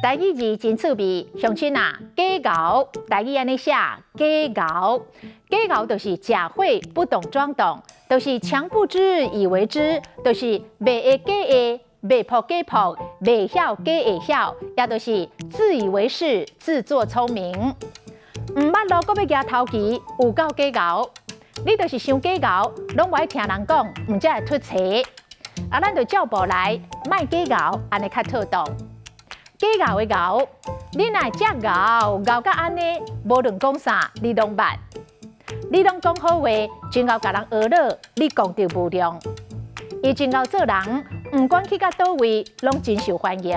台语字真趣味，乡亲啊，假熬，台语安尼写，假熬，假熬就是假会不懂装懂，都是强不知以为知，都是袂会假会，袂扑假扑，袂晓假会晓，也都是自以为是，自作聪明。毋捌路，搁要举头旗，有够假熬。你就是想假熬，拢爱听人讲，毋才会出错。啊，咱就照步来，卖假熬，安尼较妥当。假熬的熬，你若只熬到安尼，无论讲啥，你拢捌。你拢讲好话，真熬甲人学了，你讲着无量。伊真熬做人，毋管去到倒位，拢真受欢迎。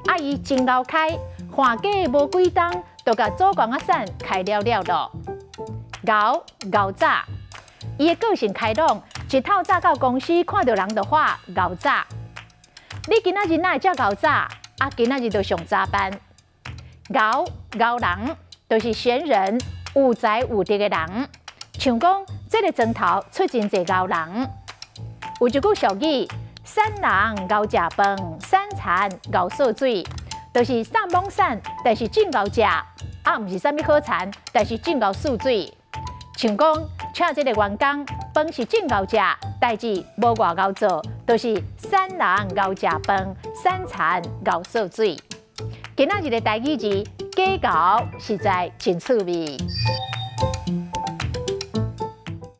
啊，伊真熬开，换假无几冬，就甲祖光啊伞开了了咯。熬早，伊的个性开朗，一透早到公司，看到人就话熬早。你今仔日哪会遮熬早？啊，今仔日就上早班。熬人就是贤人，有才有德的人。像讲，这个庄头出真济熬人。有一句俗语：三人熬食饭，三餐熬烧水。就是散懵散，但是真熬食，啊，毋是啥物好餐，但是真熬输水。像讲，请这个员工，饭是真熬食，代志无偌熬做，就是三人熬食饭，三餐熬烧水。今仔日的台语字，假熬实在真趣味。